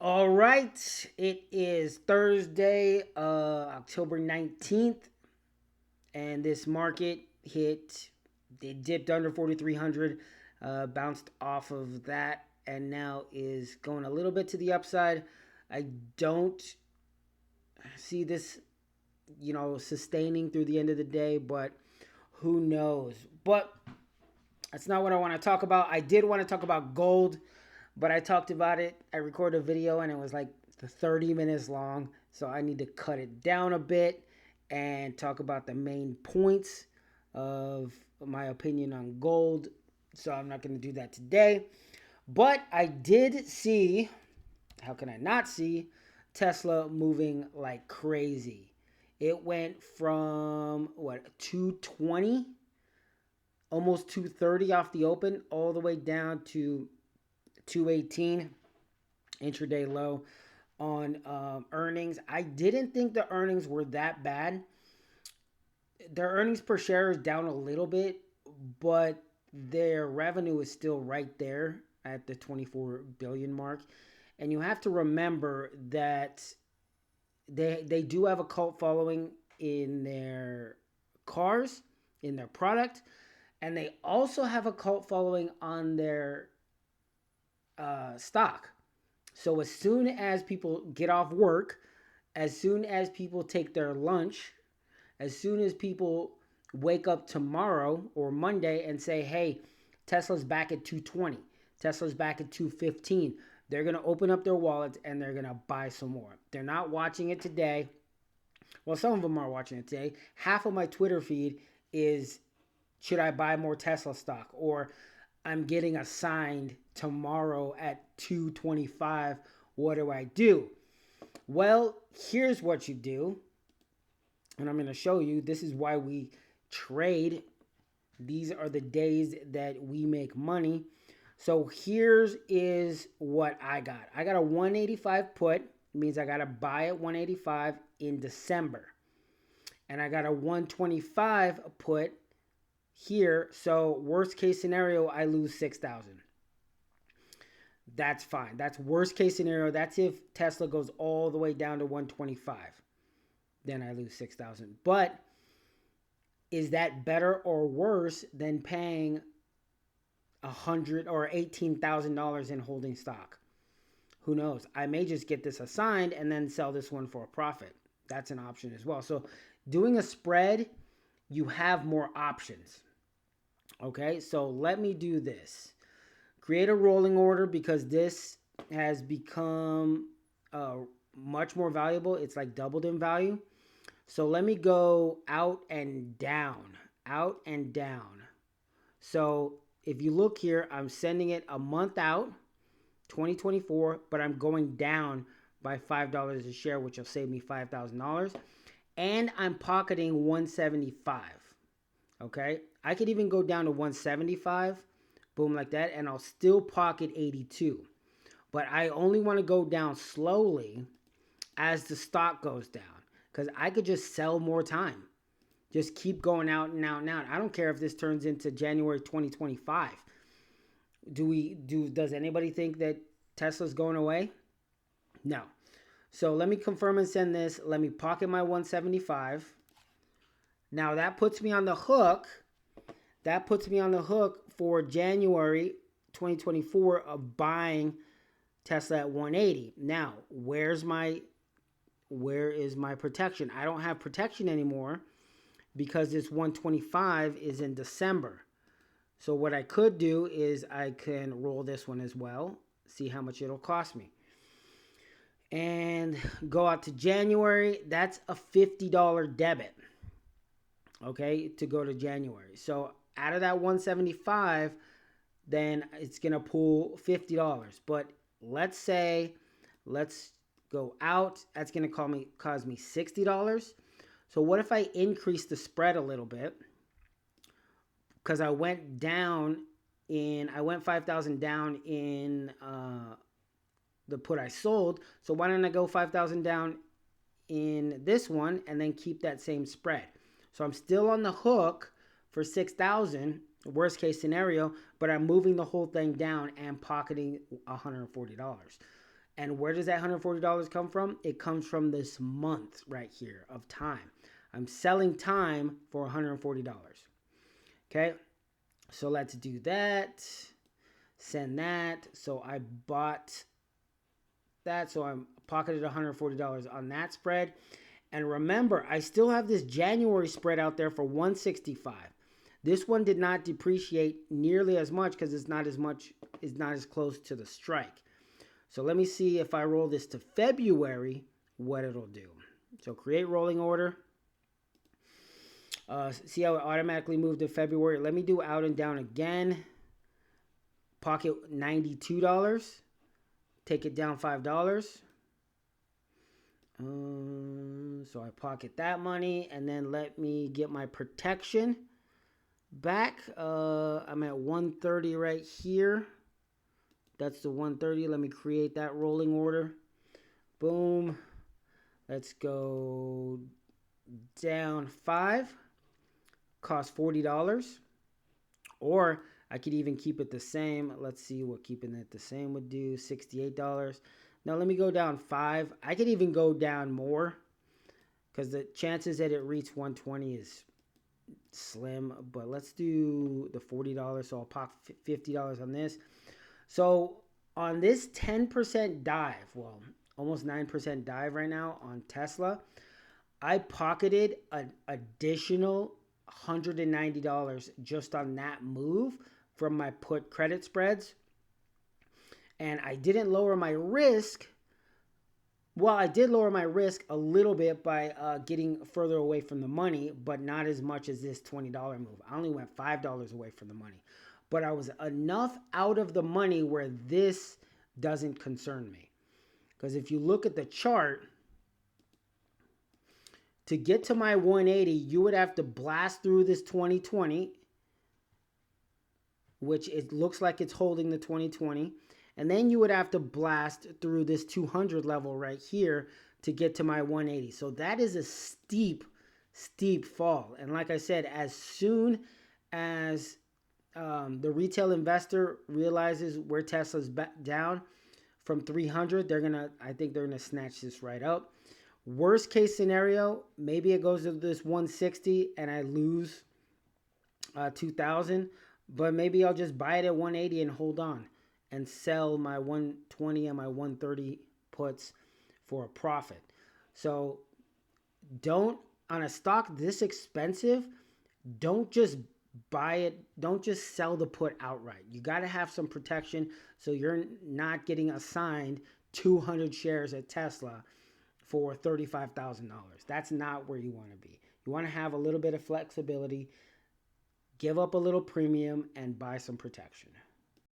All right, it is Thursday, October 19th, and this market it dipped under 4,300, bounced off of that, and now is going a little bit to the upside. I don't see this, sustaining through the end of the day, but who knows? But that's not what I want to talk about. I did want to talk about gold, but I talked about it. I recorded a video and it was like 30 minutes long. So I need to cut it down a bit and talk about the main points of my opinion on gold. So I'm not going to do that today. But I did see, how can I not see, Tesla moving like crazy. It went from 220, almost 230 off the open, all the way down to 218 intraday low on earnings. I didn't think the earnings were that bad. Their earnings per share is down a little bit, but their revenue is still right there at the 24 billion mark. And you have to remember that they do have a cult following in their cars, in their product, and they also have a cult following on their stock. So as soon as people get off work, as soon as people take their lunch, as soon as people wake up tomorrow or Monday and say, hey, Tesla's back at 220, Tesla's back at 215, they're going to open up their wallets and they're going to buy some more. They're not watching it today. Well, some of them are watching it today. Half of my Twitter feed is, should I buy more Tesla stock? Or I'm getting assigned tomorrow at 225. What do I do? Well, here's what you do. And I'm going to show you. This is why we trade. These are the days that we make money. So here's is what I got. I got a 185 put. It means I got to buy at 185 in December. And I got a 125 put here. So worst case scenario, I lose 6,000. That's fine. That's worst case scenario. That's if Tesla goes all the way down to 125. Then I lose 6,000. But is that better or worse than paying $100 or $18,000 in holding stock? Who knows? I may just get this assigned and then sell this one for a profit. That's an option as well. So doing a spread, you have more options. Okay, so let me do this. Create a rolling order because this has become much more valuable. It's like doubled in value. So let me go out and down, out and down. So if you look here, I'm sending it a month out, 2024, but I'm going down by $5 a share, which will save me $5,000. And I'm pocketing 175. Okay, I could even go down to 175, boom, like that, and I'll still pocket 82. But I only want to go down slowly as the stock goes down, because I could just sell more time. Just keep going out and out and out. I don't care if this turns into January 2025. Does anybody think that Tesla's going away? No. So let me confirm and send this. Let me pocket my 175. Now that puts me on the hook. That puts me on the hook for January 2024 of buying Tesla at 180. Now, where is my protection? I don't have protection anymore because this 125 is in December. So what I could do is I can roll this one as well, see how much it'll cost me. And go out to January. That's a $50 debit. Okay, to go to January. So out of that 175, then it's going to pull $50. But let's go out. That's going to cause me $60. So what if I increase the spread a little bit? Because I went 5,000 down in the put I sold. So why don't I go 5,000 down in this one and then keep that same spread? So I'm still on the hook for 6,000, worst case scenario, but I'm moving the whole thing down and pocketing $140. And where does that $140 come from? It comes from this month right here of time. I'm selling time for $140. Okay, so let's do that. Send that. So I bought that. So I'm pocketed $140 on that spread. And remember, I still have this January spread out there for 165. This one did not depreciate nearly as much because it's not as close to the strike. So let me see if I roll this to February, what it'll do. So create rolling order. See how it automatically moved to February. Let me do out and down again. Pocket $92. Take it down $5. So I pocket that money, and then let me get my protection back. I'm at 130 right here. That's the 130. Let me create that rolling order. Boom. Let's go down 5. Cost $40. Or I could even keep it the same. Let's see what keeping it the same would do. $68. Now let me go down 5. I could even go down more because the chances that it reach 120 is slim. But let's do the $40. So I'll pop $50 on this. So on this 10% dive, well, almost 9% dive right now on Tesla, I pocketed an additional $190 just on that move from my put credit spreads. And I didn't lower my risk. Well, I did lower my risk a little bit by getting further away from the money, but not as much as this $20 move. I only went $5 away from the money. But I was enough out of the money where this doesn't concern me. Because if you look at the chart, to get to my 180, you would have to blast through this 2020, which it looks like it's holding the 2020. And then you would have to blast through this 200 level right here to get to my 180. So that is a steep, steep fall. And like I said, as soon as the retail investor realizes where Tesla's down from 300, I think they're gonna snatch this right up. Worst case scenario, maybe it goes to this 160 and I lose 2,000, but maybe I'll just buy it at 180 and hold on and sell my 120 and my 130 puts for a profit. So on a stock this expensive, don't just buy it. Don't just sell the put outright. You got to have some protection so you're not getting assigned 200 shares at Tesla for $35,000. That's not where you want to be. You want to have a little bit of flexibility, give up a little premium, and buy some protection.